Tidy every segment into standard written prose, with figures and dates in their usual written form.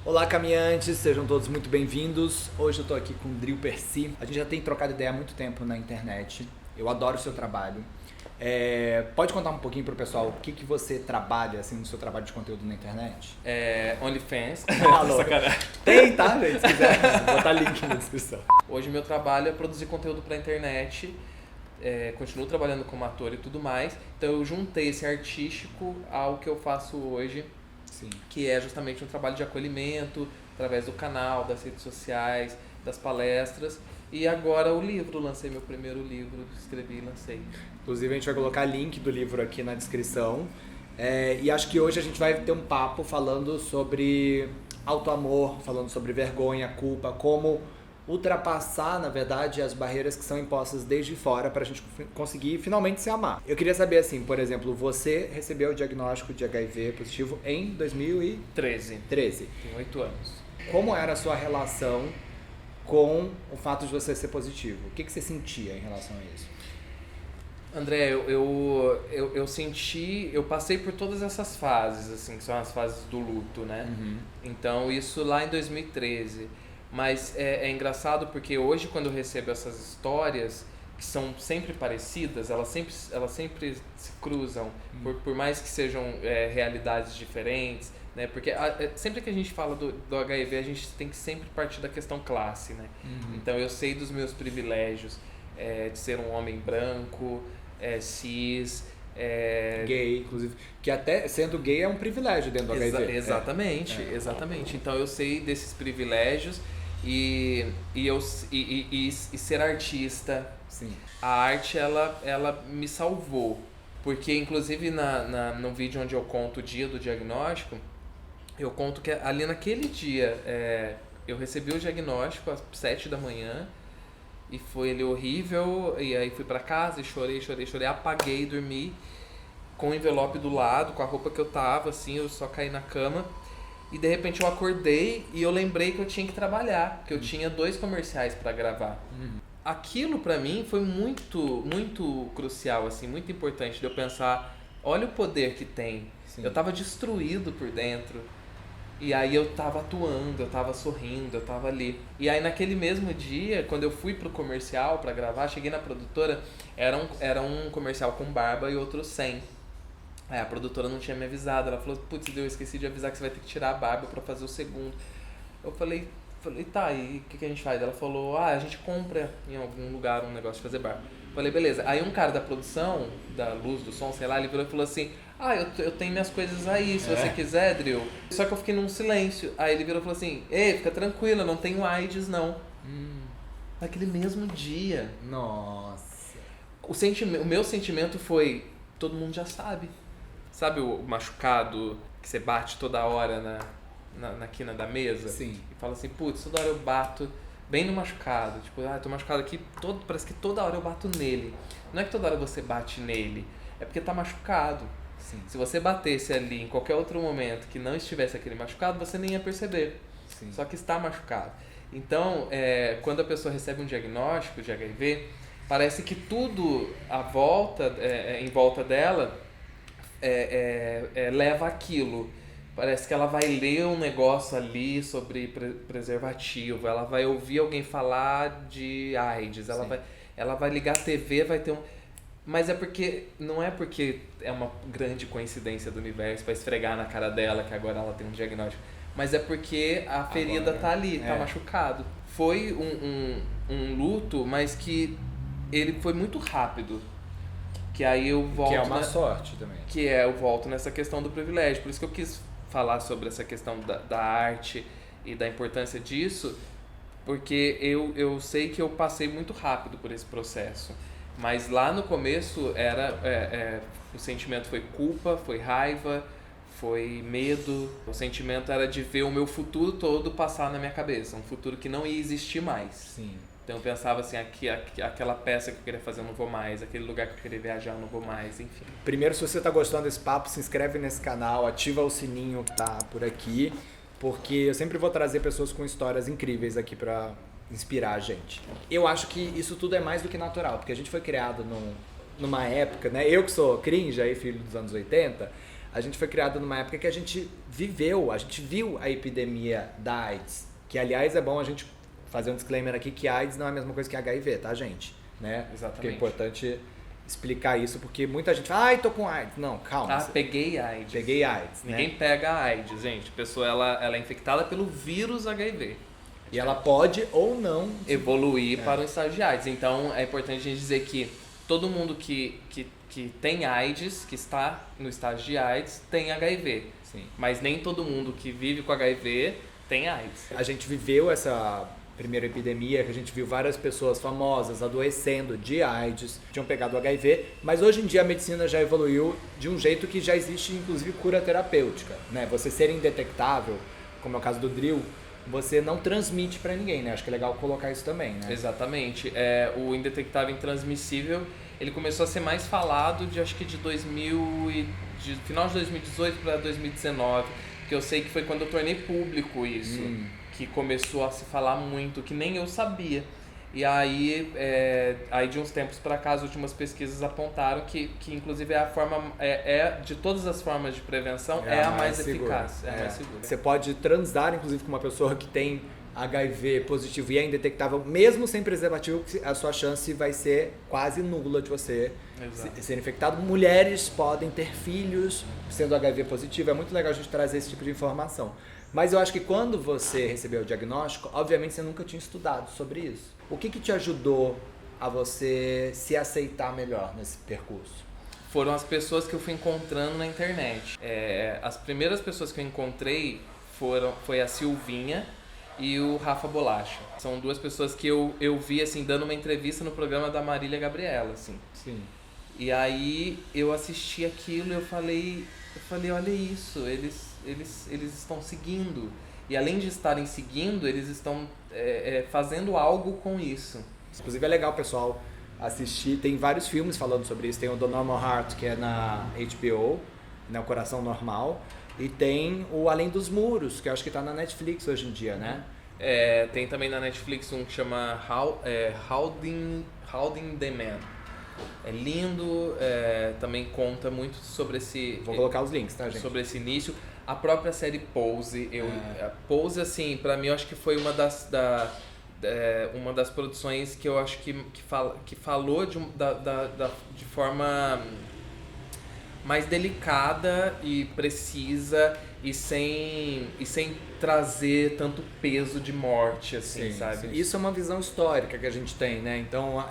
Olá, caminhantes, sejam todos muito bem-vindos. Hoje eu tô aqui com o Drill Percy. A gente já tem trocado ideia há muito tempo na internet. Eu adoro o seu trabalho. Pode contar um pouquinho pro pessoal o que você trabalha assim, no seu trabalho de conteúdo na internet? OnlyFans. Sacanagem. Tem, tá, gente? Se quiser, vou botar link na descrição. Hoje meu trabalho é produzir conteúdo pra internet. Continuo trabalhando como ator e tudo mais. Então eu juntei esse artístico ao que eu faço hoje. Sim. Que é justamente um trabalho de acolhimento, através do canal, das redes sociais, das palestras. E agora o livro, lancei meu primeiro livro, escrevi e lancei. Inclusive a gente vai colocar link do livro aqui na descrição. E acho que hoje a gente vai ter um papo falando sobre autoamor, falando sobre vergonha, culpa, como ultrapassar, na verdade, as barreiras que são impostas desde fora para a gente conseguir finalmente se amar. Eu queria saber, assim, por exemplo, você recebeu o diagnóstico de HIV positivo em 2013. Tem 8 anos. Como era a sua relação com o fato de você ser positivo? O que você sentia em relação a isso? André, eu senti, eu passei por todas essas fases, assim, que são as fases do luto, né? Uhum. Então, isso lá em 2013. Mas é engraçado porque hoje, quando eu recebo essas histórias, que são sempre parecidas, elas sempre se cruzam, por mais que sejam realidades diferentes, né? Porque sempre que a gente fala do HIV, a gente tem que sempre partir da questão classe, né? Uhum. Então, eu sei dos meus privilégios de ser um homem branco, cis... Gay, inclusive, que até sendo gay é um privilégio dentro do HIV. Exatamente. Então eu sei desses privilégios e ser artista. Sim. A arte, ela me salvou. Porque, inclusive, no vídeo onde eu conto o dia do diagnóstico, eu conto que ali naquele dia eu recebi o diagnóstico às 7 da manhã. E foi ele horrível, e aí fui pra casa e chorei, apaguei, dormi com o envelope do lado, com a roupa que eu tava, assim, eu só caí na cama. E de repente eu acordei e eu lembrei que eu tinha que trabalhar, que eu tinha 2 comerciais pra gravar. Uhum. Aquilo pra mim foi muito, muito crucial, assim, muito importante de eu pensar, olha o poder que tem. Sim. Eu tava destruído por dentro. E aí eu tava atuando, eu tava sorrindo, eu tava ali. E aí naquele mesmo dia, quando eu fui pro comercial pra gravar, cheguei na produtora, era um comercial com barba e outro sem. Aí a produtora não tinha me avisado, ela falou, putz, eu esqueci de avisar que você vai ter que tirar a barba pra fazer o segundo. Eu falei, tá, e o que a gente faz? Ela falou, a gente compra em algum lugar um negócio de fazer barba. Eu falei, beleza. Aí um cara da produção, da luz, do som, sei lá, ele virou e falou assim, eu tenho minhas coisas aí, se você quiser, Drill. Só que eu fiquei num silêncio. Aí ele virou e falou assim, ei, fica tranquila, não tenho AIDS não. Naquele mesmo dia. Nossa. O meu sentimento foi, todo mundo já sabe. Sabe o machucado que você bate toda hora na quina da mesa? Sim. E fala assim, putz, toda hora eu bato bem no machucado. Tipo, tô machucado aqui, parece que toda hora eu bato nele. Não é que toda hora você bate nele, é porque tá machucado. Sim. Se você batesse ali em qualquer outro momento que não estivesse aquele machucado, você nem ia perceber. Sim. Só que está machucado. Então, quando a pessoa recebe um diagnóstico de HIV, parece que tudo em volta dela leva aquilo. Parece que ela vai ler um negócio ali sobre preservativo, ela vai ouvir alguém falar de AIDS, ela vai ligar a TV, vai ter um... Mas não é porque é uma grande coincidência do universo para esfregar na cara dela que agora ela tem um diagnóstico, mas é porque a ferida tá ali, tá machucado. Foi um luto, mas que ele foi muito rápido. Que aí eu volto... Que é uma sorte também. Eu volto nessa questão do privilégio. Por isso que eu quis falar sobre essa questão da arte e da importância disso, porque eu sei que eu passei muito rápido por esse processo. Mas lá no começo o sentimento foi culpa, foi raiva, foi medo. O sentimento era de ver o meu futuro todo passar na minha cabeça, um futuro que não ia existir mais. Sim. Então eu pensava assim, aquela peça que eu queria fazer eu não vou mais, aquele lugar que eu queria viajar eu não vou mais, enfim. Primeiro, se você tá gostando desse papo, se inscreve nesse canal, ativa o sininho que tá por aqui, porque eu sempre vou trazer pessoas com histórias incríveis aqui pra inspirar a gente. Eu acho que isso tudo é mais do que natural, porque a gente foi criado numa época, né? Eu que sou cringe, aí filho dos anos 80, a gente foi criado numa época que a gente viu a epidemia da AIDS. Que, aliás, é bom a gente fazer um disclaimer aqui que AIDS não é a mesma coisa que HIV, tá, gente? Né? Exatamente. Porque é importante explicar isso, porque muita gente fala, ai, tô com AIDS. Não, calma. Peguei AIDS. Peguei AIDS, né? Ninguém pega a AIDS, gente. A pessoa, ela é infectada pelo vírus HIV. E ela pode ou não evoluir para o estágio de AIDS. Então, é importante a gente dizer que todo mundo que tem AIDS, que está no estágio de AIDS, tem HIV. Sim. Mas nem todo mundo que vive com HIV tem AIDS. A gente viveu essa primeira epidemia, que a gente viu várias pessoas famosas adoecendo de AIDS, tinham pegado HIV, mas hoje em dia a medicina já evoluiu de um jeito que já existe, inclusive, cura terapêutica, né? Você ser indetectável, como é o caso do Drill, você não transmite pra ninguém, né? Acho que é legal colocar isso também, né? Exatamente. O indetectável intransmissível, ele começou a ser mais falado acho que de final de 2018 para 2019, que eu sei que foi quando eu tornei público isso, que começou a se falar muito, que nem eu sabia. E aí de uns tempos para cá, as últimas pesquisas apontaram que inclusive é a forma, de todas as formas de prevenção, é a mais eficaz, é a mais segura. Você pode transar, inclusive, com uma pessoa que tem HIV positivo e é indetectável, mesmo sem preservativo, a sua chance vai ser quase nula de você ser infectado. Mulheres podem ter filhos sendo HIV positivo, é muito legal a gente trazer esse tipo de informação. Mas eu acho que quando você recebeu o diagnóstico, obviamente você nunca tinha estudado sobre isso. O que te ajudou a você se aceitar melhor nesse percurso? Foram as pessoas que eu fui encontrando na internet. As primeiras pessoas que eu encontrei foi a Silvinha e o Rafa Bolacha. São duas pessoas que eu vi, assim, dando uma entrevista no programa da Marília Gabriela, assim. Sim. E aí eu assisti aquilo e eu falei, olha isso, eles estão seguindo. E além de estarem seguindo, eles estão fazendo algo com isso. Inclusive é legal, pessoal, assistir. Tem vários filmes falando sobre isso. Tem o The Normal Heart, que é na HBO, né, o Coração Normal. E tem o Além dos Muros, que eu acho que tá na Netflix hoje em dia, né? Tem também na Netflix um que chama Holding the Man. É lindo, também conta muito sobre esse... Vou colocar os links, tá, gente? Sobre esse início. A própria série Pose, a Pose, assim, pra mim, eu acho que foi uma das produções que eu acho que falou de forma mais delicada e precisa e sem trazer tanto peso de morte, assim, sim, sabe? Sim. Isso é uma visão histórica que a gente tem, né? Então,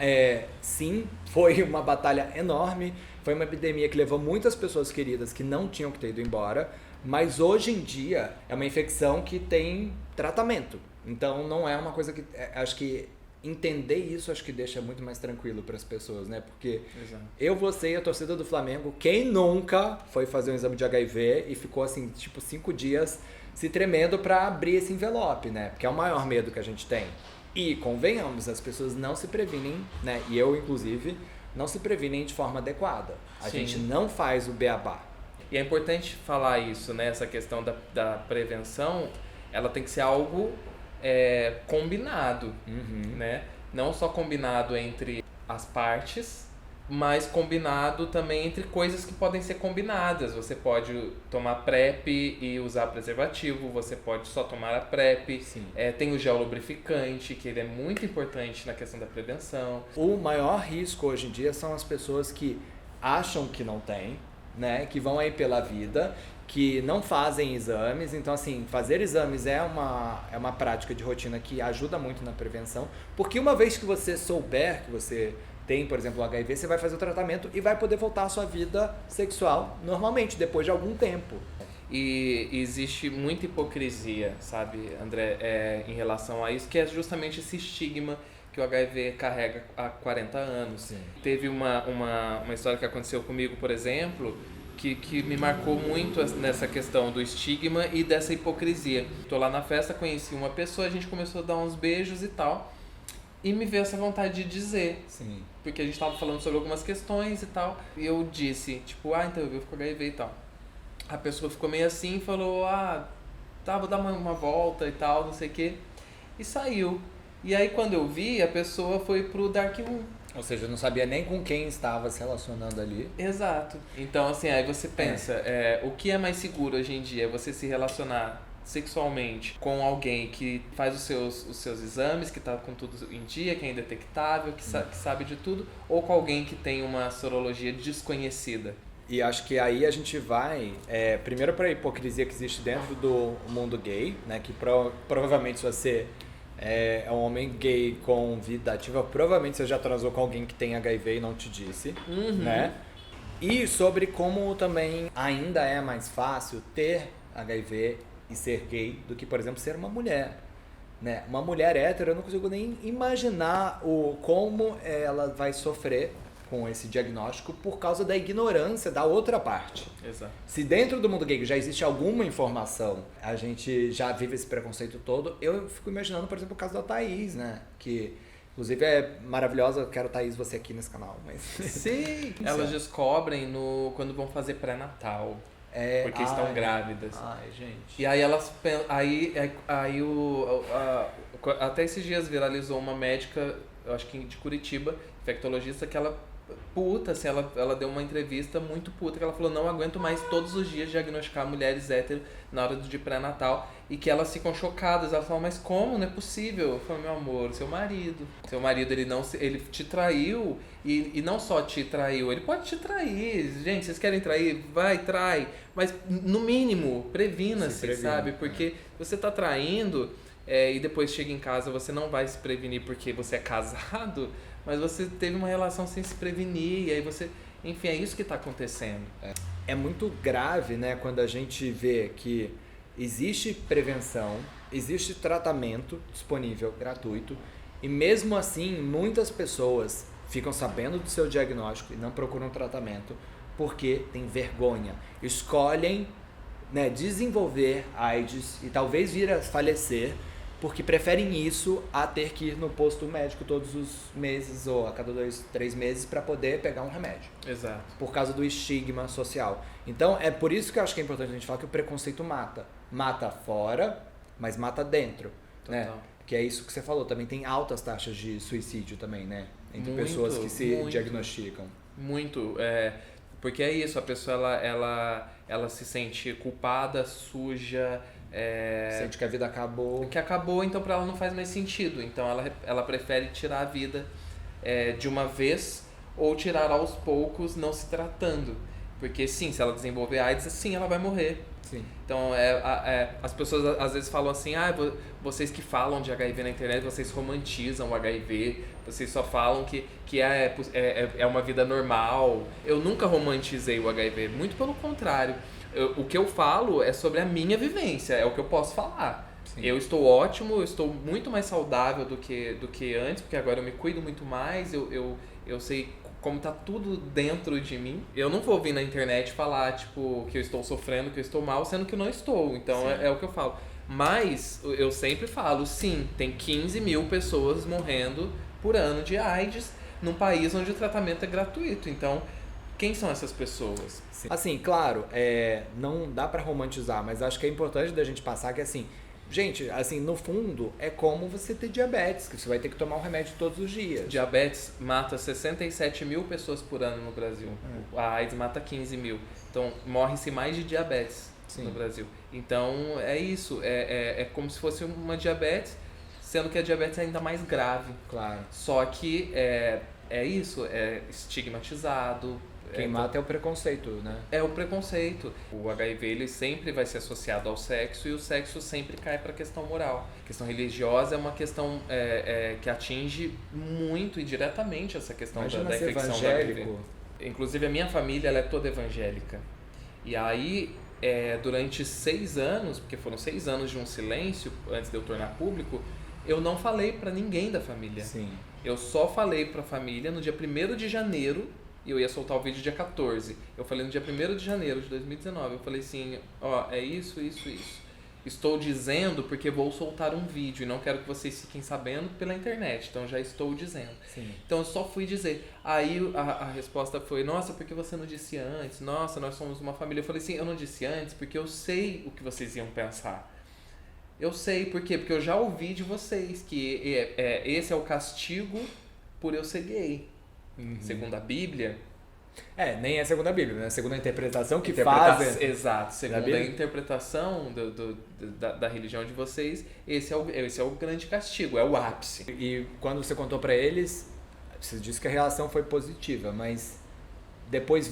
sim, foi uma batalha enorme, foi uma epidemia que levou muitas pessoas queridas que não tinham que ter ido embora, mas hoje em dia é uma infecção que tem tratamento. Então, não é uma coisa que... acho que entender isso acho que deixa muito mais tranquilo para as pessoas, né? Porque eu, você e a torcida do Flamengo, quem nunca foi fazer um exame de HIV e ficou assim, tipo, 5 dias se tremendo para abrir esse envelope, né? Porque é o maior medo que a gente tem. E, convenhamos, as pessoas não se previnem, né? E eu, inclusive, não se previnem de forma adequada. A gente não faz o beabá. E é importante falar isso, né? Essa questão da prevenção, ela tem que ser algo combinado, né? Não só combinado entre as partes, mas combinado também entre coisas que podem ser combinadas. Você pode tomar PrEP e usar preservativo, você pode só tomar a PrEP. Tem o gel lubrificante, que ele é muito importante na questão da prevenção. O maior risco hoje em dia são as pessoas que acham que não tem, né? Que vão aí pela vida, que não fazem exames. Então, assim, fazer exames é uma prática de rotina que ajuda muito na prevenção, porque uma vez que você souber que você tem, por exemplo, o HIV, você vai fazer o tratamento e vai poder voltar à sua vida sexual normalmente, depois de algum tempo. E existe muita hipocrisia, sabe, André, em relação a isso, que é justamente esse estigma que o HIV carrega há 40 anos. Sim. Teve uma história que aconteceu comigo, por exemplo, que me marcou muito nessa questão do estigma e dessa hipocrisia. Tô lá na festa, conheci uma pessoa, a gente começou a dar uns beijos e tal, e me veio essa vontade de dizer. Sim. Porque a gente tava falando sobre algumas questões e tal, e eu disse, tipo, então eu vivo com HIV e tal. A pessoa ficou meio assim e falou, tá, vou dar uma volta e tal, não sei o quê, e saiu. E aí quando eu vi, a pessoa foi pro Dark Room. Ou seja, não sabia nem com quem estava se relacionando ali. Exato. Então, assim, aí você pensa, o que é mais seguro hoje em dia? É você se relacionar sexualmente com alguém que faz os seus exames, que tá com tudo em dia, que é indetectável, que sabe de tudo, ou com alguém que tem uma sorologia desconhecida? E acho que aí a gente vai, primeiro para a hipocrisia que existe dentro do mundo gay, né? Que provavelmente se você é um homem gay com vida ativa, provavelmente você já transou com alguém que tem HIV e não te disse, né? E sobre como também ainda é mais fácil ter HIV e ser gay do que, por exemplo, ser uma mulher. Né? Uma mulher hétero, eu não consigo nem imaginar como ela vai sofrer com esse diagnóstico por causa da ignorância da outra parte. Exato. Se dentro do mundo gay já existe alguma informação, a gente já vive esse preconceito todo, eu fico imaginando, por exemplo, o caso da Thaís, né? Que inclusive é maravilhosa, eu quero, Thaís, você aqui nesse canal. Mas... Sim! Elas descobrem quando vão fazer pré-natal. Porque estão grávidas. Ai, gente. E aí elas até esses dias viralizou uma médica, eu acho que de Curitiba, infectologista, que ela puta, assim, ela deu uma entrevista muito puta, que ela falou, não aguento mais todos os dias diagnosticar mulheres hétero na hora de pré-natal, e que elas ficam chocadas, elas falam, mas como? Não é possível. Eu falo, meu amor, seu marido, ele te traiu, e não só te traiu, ele pode te trair, gente, vocês querem trair? Vai, trai, mas no mínimo, previna-se, sabe, porque você tá traindo, e depois chega em casa, você não vai se prevenir porque você é casado, mas você teve uma relação sem se prevenir, e aí você... Enfim, é isso que está acontecendo. É muito grave, né, quando a gente vê que existe prevenção, existe tratamento disponível, gratuito, e mesmo assim, muitas pessoas ficam sabendo do seu diagnóstico e não procuram tratamento porque tem vergonha. Escolhem, né, desenvolver AIDS e talvez vir a falecer porque preferem isso a ter que ir no posto médico todos os meses ou a cada 2, 3 meses para poder pegar um remédio. Exato. Por causa do estigma social. Então, é por isso que eu acho que é importante a gente falar que o preconceito mata. Mata fora, mas mata dentro. Né? Que é isso que você falou. Também tem altas taxas de suicídio também, né? Entre pessoas que se diagnosticam. Muito. Porque é isso, a pessoa ela se sente culpada, suja... Sente que a vida acabou. Que acabou, então para ela não faz mais sentido. Então ela prefere tirar a vida de uma vez ou tirar aos poucos, não se tratando. Porque sim, se ela desenvolver AIDS, sim, ela vai morrer. Sim. Então as pessoas às vezes falam assim, vocês que falam de HIV na internet, vocês romantizam o HIV, vocês só falam que é uma vida normal. Eu nunca romantizei o HIV, muito pelo contrário. O que eu falo é sobre a minha vivência, é o que eu posso falar. Sim. Eu estou ótimo, eu estou muito mais saudável do que antes, porque agora eu me cuido muito mais, eu sei como tá tudo dentro de mim. Eu não vou vir na internet falar, tipo, que eu estou sofrendo, que eu estou mal, sendo que eu não estou. Então é o que eu falo. Mas eu sempre falo, sim, tem 15 mil pessoas morrendo por ano de AIDS num país onde o tratamento é gratuito. Então, quem são essas pessoas? Sim. Assim, claro, não dá pra romantizar, mas acho que é importante da gente passar que, assim, gente, assim, no fundo, é como você ter diabetes, que você vai ter que tomar um remédio todos os dias. Diabetes mata 67 mil pessoas por ano no Brasil. A AIDS mata 15 mil. Então, morre-se mais de diabetes no Brasil. Então, é isso. É como se fosse uma diabetes, sendo que a diabetes é ainda mais grave. Claro. Só que é isso, é estigmatizado. Quem mata é o preconceito, né? É o preconceito. O HIV ele sempre vai ser associado ao sexo e o sexo sempre cai para a questão moral. A questão religiosa é uma questão que atinge muito e diretamente essa questão da infecção do HIV. Inclusive a minha família ela é toda evangélica. E aí, durante 6 anos, porque foram 6 anos de um silêncio antes de eu tornar público, eu não falei para ninguém da família. Sim. Eu só falei para a família no dia 1º de janeiro. E eu ia soltar o vídeo dia 14. Eu falei no dia 1º de janeiro de 2019. Eu falei assim, é isso. Estou dizendo porque vou soltar um vídeo e não quero que vocês fiquem sabendo pela internet. Então já estou dizendo. Sim. Então eu só fui dizer. Aí a resposta foi, nossa, por que você não disse antes? Nossa, nós somos uma família. Eu falei assim, eu não disse antes porque eu sei o que vocês iam pensar. Eu sei, por quê? Porque eu já ouvi de vocês que esse é o castigo por eu ser gay. segundo a Bíblia. Nem é segundo a Bíblia, né? Segundo a interpretação que Exato, fazem. segundo a interpretação da religião de vocês, esse é o grande castigo, é o ápice. E quando você contou pra eles, você disse que a relação foi positiva, mas depois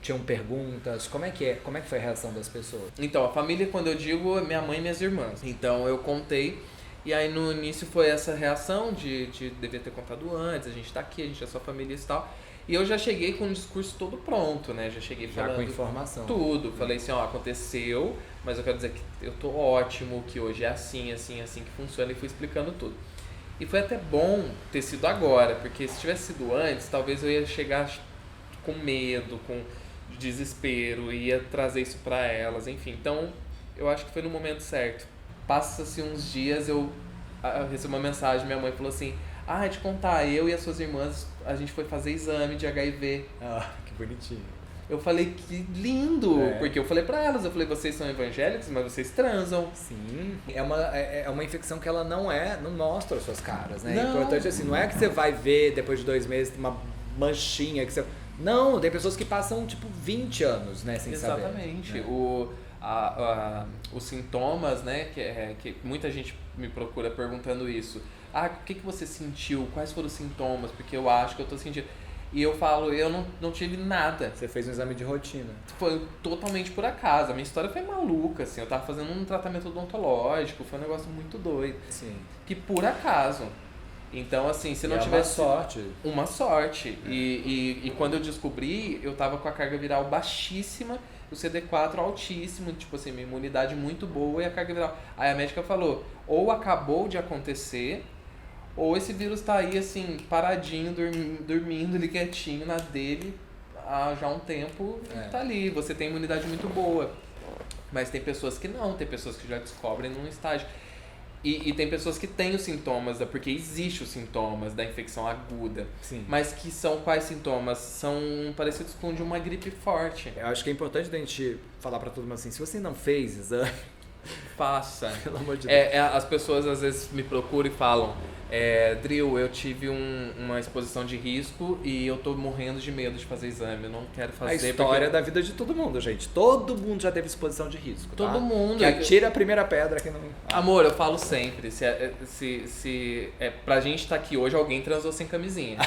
tinham perguntas, como é que foi a reação das pessoas? Então, a família, quando eu digo, é minha mãe e minhas irmãs. Então, eu contei, e aí no início foi essa reação de dever ter contado antes, a gente tá aqui, a gente é sua família e tal. E eu já cheguei com o discurso todo pronto, né? Já cheguei falando com informação. Tudo. Falei assim, aconteceu, mas eu quero dizer que eu tô ótimo, que hoje é assim, assim, assim que funciona, e fui explicando tudo. E foi até bom ter sido agora, porque se tivesse sido antes, talvez eu ia chegar com medo, com desespero, ia trazer isso pra elas, enfim. Então, eu acho que foi no momento certo. Passa-se uns dias, eu recebi uma mensagem, minha mãe falou assim, te contar, eu e as suas irmãs, a gente foi fazer exame de HIV. Que bonitinho. Eu falei, que lindo! Porque eu falei pra elas, vocês são evangélicos, mas vocês transam. Sim. É uma infecção que ela não mostra as suas caras, né? Não. Importante assim, não é que você vai ver depois de 2 meses uma manchinha que você... Não, tem pessoas que passam tipo 20 anos, né, sem saber. Exatamente. Né? Os sintomas, né, que muita gente me procura perguntando isso. O que você sentiu? Quais foram os sintomas? Porque eu acho que eu tô sentindo. E eu falo, eu não tive nada. Você fez um exame de rotina. Foi totalmente por acaso. A minha história foi maluca, assim. Eu tava fazendo um tratamento odontológico, foi um negócio muito doido. Sim. Que por acaso. Então, assim, se não tivesse... Uma sorte. E quando eu descobri, eu tava com a carga viral baixíssima, o CD4 altíssimo, tipo assim, minha imunidade muito boa e a carga viral. Aí a médica falou, ou acabou de acontecer, ou esse vírus tá aí, assim, paradinho, dormindo ali quietinho na dele há já um tempo, tá ali, você tem imunidade muito boa. Mas tem pessoas que não, tem pessoas que já descobrem num estágio. E tem pessoas que têm os sintomas, porque existe os sintomas da infecção aguda. Sim. Mas que são quais sintomas? São parecidos com de uma gripe forte. Eu acho que é importante a gente falar pra todo mundo assim, se você não fez exame, faça. Pelo amor de Deus. As pessoas às vezes me procuram e falam, Drill, eu tive uma exposição de risco e eu tô morrendo de medo de fazer exame, eu não quero fazer. A história da vida de todo mundo, gente. Todo mundo já teve exposição de risco, Todo tá? mundo. Que atira a primeira pedra que não... Amor, eu falo sempre, pra gente estar aqui hoje, alguém transou sem camisinha.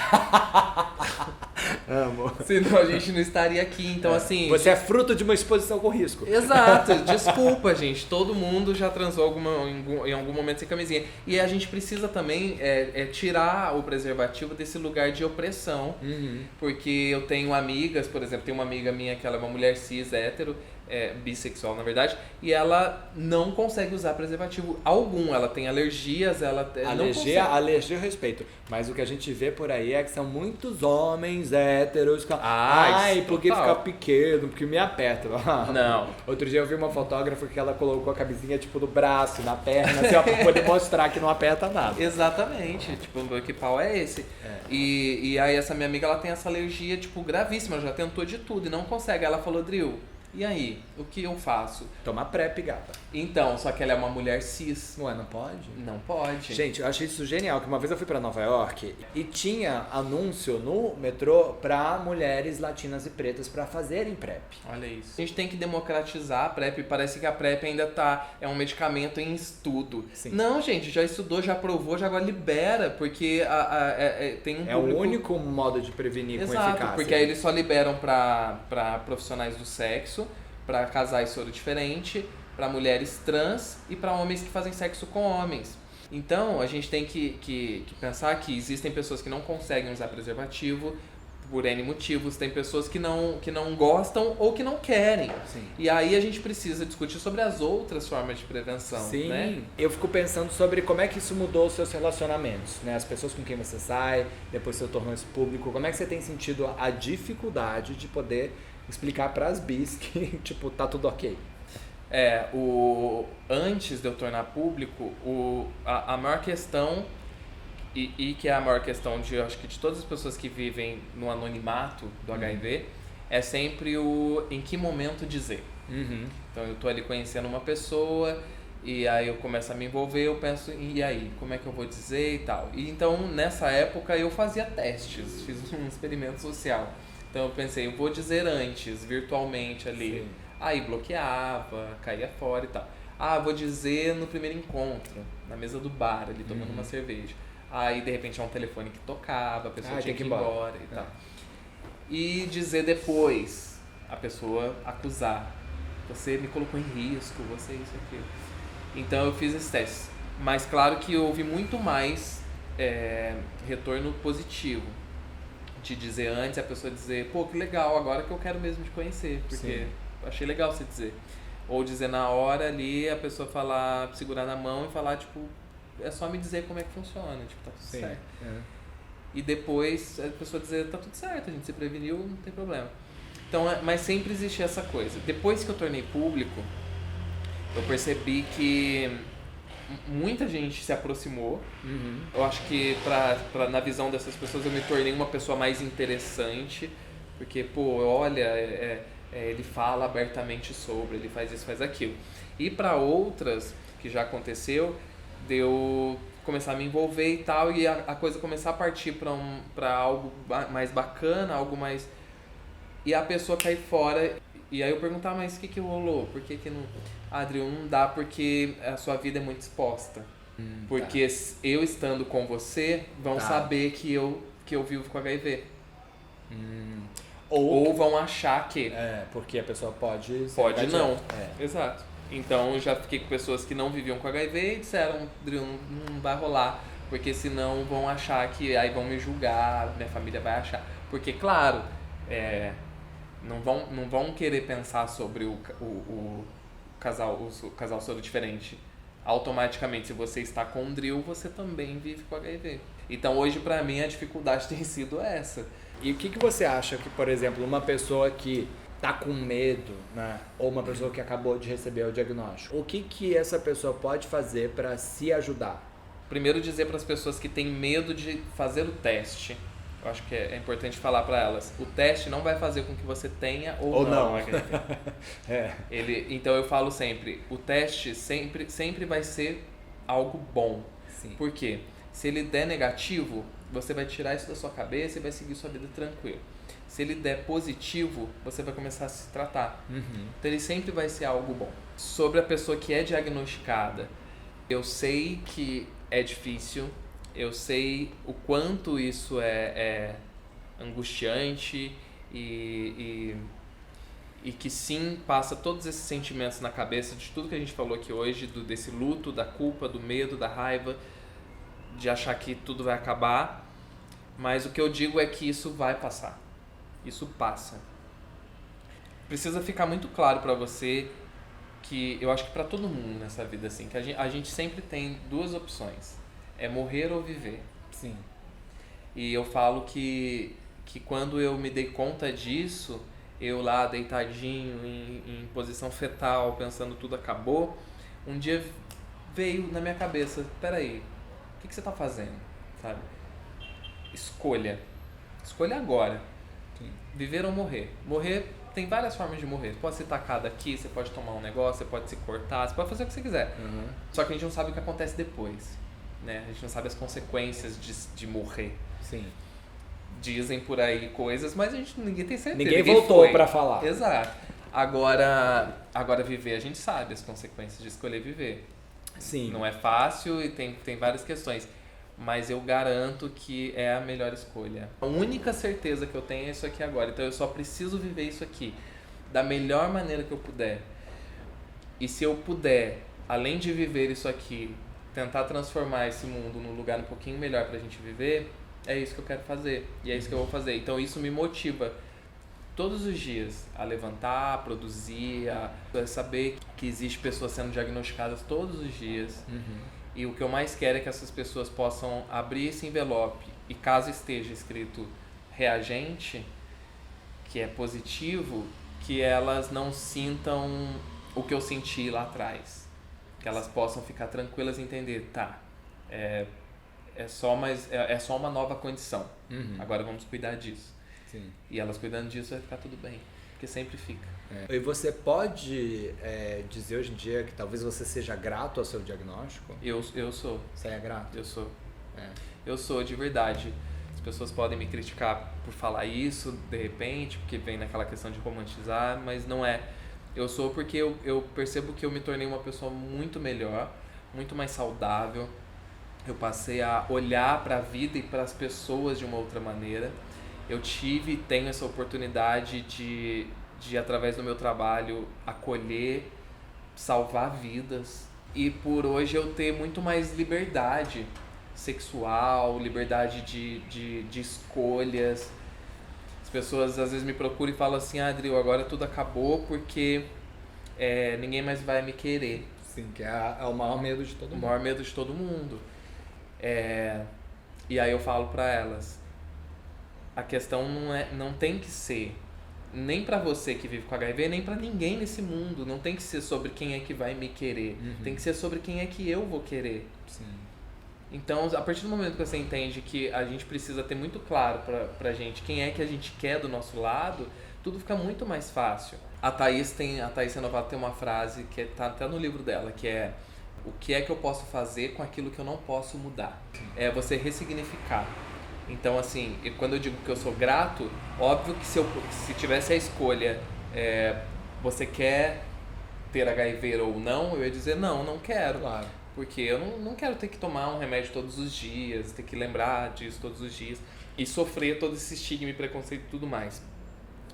Amo. Senão a gente não estaria aqui, então assim... Você é fruto de uma exposição com risco. Exato, desculpa, gente. Todo mundo já transou em algum momento sem camisinha. E a gente precisa também tirar o preservativo desse lugar de opressão. Porque eu tenho amigas, por exemplo, tem uma amiga minha que ela é uma mulher cis, hétero, bissexual na verdade, e ela não consegue usar preservativo algum. Ela tem alergias, Alergia eu respeito. Mas o que a gente vê por aí é que são muitos homens héteros que falam, porque fica pequeno, porque me aperta. Não. Outro dia eu vi uma fotógrafa que ela colocou a camisinha tipo no braço, na perna, assim, pra poder mostrar que não aperta nada. Exatamente. Tipo, que pau é esse? E aí essa minha amiga, ela tem essa alergia, tipo, gravíssima. Ela já tentou de tudo e não consegue. Ela falou, Drill, e aí? O que eu faço? Toma PrEP, gata. Então, só que ela é uma mulher cis. Ué, não pode? Não pode. Gente, eu achei isso genial, que uma vez eu fui pra Nova York e tinha anúncio no metrô pra mulheres latinas e pretas pra fazerem PrEP. Olha isso. A gente tem que democratizar a PrEP. Parece que a PrEP ainda é um medicamento em estudo. Sim. Não, gente, já estudou, já aprovou, já agora libera, porque tem um público... É o único modo de prevenir com eficácia. Porque aí eles só liberam pra profissionais do sexo, pra casais soro diferente, para mulheres trans e para homens que fazem sexo com homens. Então, a gente tem que pensar que existem pessoas que não conseguem usar preservativo por N motivos, tem pessoas que não gostam ou que não querem. Sim. E aí a gente precisa discutir sobre as outras formas de prevenção. Sim, né? Eu fico pensando sobre como é que isso mudou os seus relacionamentos, né? As pessoas com quem você sai, depois você tornou isso público, como é que você tem sentido a dificuldade de poder explicar para as bis que, tipo, tá tudo ok? Antes de eu tornar público, a maior questão, e que é a maior questão de, acho que de todas as pessoas que vivem no anonimato do HIV, é sempre em que momento dizer. Então eu tô ali conhecendo uma pessoa E aí eu começo a me envolver, eu penso, e aí, como é que eu vou dizer e tal. E então, nessa época, eu fazia testes, fiz um experimento social. Então eu pensei, eu vou dizer antes, virtualmente ali. Sim. Aí bloqueava, caía fora e tal. Ah, vou dizer no primeiro encontro, na mesa do bar, ali tomando uma cerveja. Aí de repente é um telefone que tocava, a pessoa tinha que ir embora e tal. E dizer depois, a pessoa acusar. Você me colocou em risco, você isso, aquilo. Então eu fiz esse teste. Mas claro que houve muito mais retorno positivo. De dizer antes, a pessoa dizer, pô, que legal, agora que eu quero mesmo te conhecer, porque Sim. achei legal você dizer. Ou dizer na hora ali, a pessoa falar, segurar na mão e falar, tipo, é só me dizer como é que funciona, tipo, tá tudo Sim. certo. E depois a pessoa dizer, tá tudo certo, a gente se preveniu, não tem problema. Então, mas sempre existe essa coisa. Depois que eu tornei público, eu percebi que muita gente se aproximou. Eu acho que na visão dessas pessoas eu me tornei uma pessoa mais interessante, porque, pô, olha, ele fala abertamente sobre, ele faz isso, faz aquilo. E para outras, que já aconteceu, de eu começar a me envolver e tal, e a coisa começar a partir para algo mais bacana, algo mais... E a pessoa cair fora, e aí eu perguntar, mas o que rolou? Por que não... Adriano, não dá porque a sua vida é muito exposta. Porque eu estando com você, vão saber que eu vivo com HIV. Ou vão achar que... porque a pessoa pode... Pode não. Exato. Então eu já fiquei com pessoas que não viviam com HIV e disseram, Adriano, não vai rolar. Porque senão vão achar que... Aí vão me julgar, minha família vai achar. Porque, claro, não vão querer pensar sobre o casal soro diferente. Automaticamente, se você está com o Drill, você também vive com HIV. Então hoje pra mim a dificuldade tem sido essa. E o que você acha que, por exemplo, uma pessoa que tá com medo, né, ou uma pessoa que acabou de receber o diagnóstico, o que essa pessoa pode fazer para se ajudar? Primeiro dizer para as pessoas que têm medo de fazer o teste. Eu acho que é importante falar para elas. O teste não vai fazer com que você tenha ou não HIV. Então eu falo sempre, o teste sempre vai ser algo bom. Sim. Por quê? Se ele der negativo, você vai tirar isso da sua cabeça e vai seguir sua vida tranquilo. Se ele der positivo, você vai começar a se tratar. Então ele sempre vai ser algo bom. Sobre a pessoa que é diagnosticada, eu sei que é difícil, eu sei o quanto isso é angustiante e que sim, passa todos esses sentimentos na cabeça de tudo que a gente falou aqui hoje, desse luto, da culpa, do medo, da raiva, de achar que tudo vai acabar. Mas o que eu digo é que isso vai passar. Isso passa. Precisa ficar muito claro para você que eu acho que para todo mundo nessa vida assim, que a gente sempre tem duas opções. É morrer ou viver. Sim. E eu falo que quando eu me dei conta disso, eu lá deitadinho, em posição fetal, pensando tudo acabou, um dia veio na minha cabeça, peraí, o que você tá fazendo? Sabe? Escolha. Escolha agora. Sim. Viver ou morrer. Morrer tem várias formas de morrer. Você pode ser tacado aqui, você pode tomar um negócio, você pode se cortar, você pode fazer o que você quiser. Só que a gente não sabe o que acontece depois. Né? A gente não sabe as consequências de morrer. Sim. Dizem por aí coisas, mas ninguém tem certeza. Ninguém voltou para falar. Exato. Agora viver, a gente sabe as consequências de escolher viver. Sim. Não é fácil e tem várias questões. Mas eu garanto que é a melhor escolha. A única certeza que eu tenho é isso aqui agora. Então eu só preciso viver isso aqui da melhor maneira que eu puder. E se eu puder, além de viver isso aqui, tentar transformar esse mundo num lugar um pouquinho melhor pra gente viver, é isso que eu quero fazer. E é isso que eu vou fazer. Então isso me motiva todos os dias a levantar, a produzir, a saber que existe pessoas sendo diagnosticadas todos os dias. E o que eu mais quero é que essas pessoas possam abrir esse envelope e caso esteja escrito reagente, que é positivo, que elas não sintam o que eu senti lá atrás. Que elas possam ficar tranquilas e entender, é só uma nova condição. Agora vamos cuidar disso. Sim. E elas cuidando disso vai ficar tudo bem. Porque porque sempre fica. E você pode dizer hoje em dia que talvez você seja grato ao seu diagnóstico? Eu sou. Você é grato? Eu sou. Eu sou, de verdade. As pessoas podem me criticar por falar isso, de repente, porque vem naquela questão de romantizar, mas não é. Eu sou porque eu percebo que eu me tornei uma pessoa muito melhor, muito mais saudável. Eu passei a olhar para a vida e para as pessoas de uma outra maneira. Eu tive e tenho essa oportunidade de, através do meu trabalho, acolher, salvar vidas. E por hoje eu ter muito mais liberdade sexual, liberdade de escolhas. As pessoas às vezes me procuram e falam assim: Adri, agora tudo acabou porque ninguém mais vai me querer. Sim, que é o maior medo de todo mundo. O maior medo de todo mundo. E aí eu falo pra elas, a questão não tem que ser nem pra você que vive com HIV, nem pra ninguém nesse mundo. Não tem que ser sobre quem é que vai me querer. Tem que ser sobre quem é que eu vou querer. Sim. Então, a partir do momento que você entende que a gente precisa ter muito claro pra gente quem é que a gente quer do nosso lado, tudo fica muito mais fácil. A Thaís Renovato tem uma frase que tá até no livro dela, que é: o que é que eu posso fazer com aquilo que eu não posso mudar? É você ressignificar. Então, assim, quando eu digo que eu sou grato, óbvio que se tivesse a escolha, você quer ter HIV ou não, eu ia dizer não quero. Claro. Porque eu não quero ter que tomar um remédio todos os dias, ter que lembrar disso todos os dias e sofrer todo esse estigma e preconceito e tudo mais.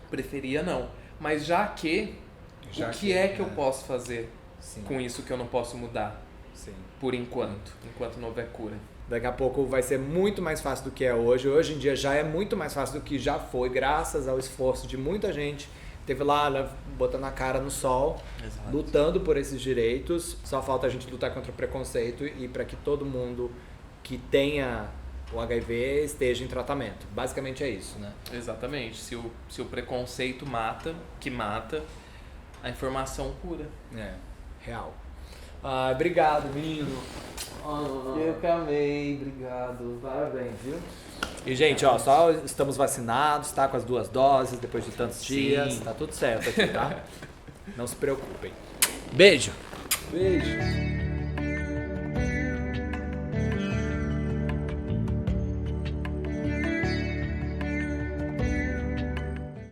Preferia não. Mas o que é que eu posso fazer com isso que eu não posso mudar? Sim. Por enquanto não houver cura. Daqui a pouco vai ser muito mais fácil do que é hoje. Hoje em dia já é muito mais fácil do que já foi, graças ao esforço de muita gente. Teve lá, botando a cara no sol, Exato. Lutando por esses direitos. Só falta a gente lutar contra o preconceito e para que todo mundo que tenha o HIV esteja em tratamento. Basicamente é isso, né? Exatamente. Se o preconceito mata, a informação cura. Real. Obrigado, menino. Eu que amei, obrigado. Parabéns, viu? E, gente, só estamos vacinados, tá? Com as 2 doses, depois de tantos dias. Tá tudo certo aqui, tá? Não se preocupem. Beijo! Beijo!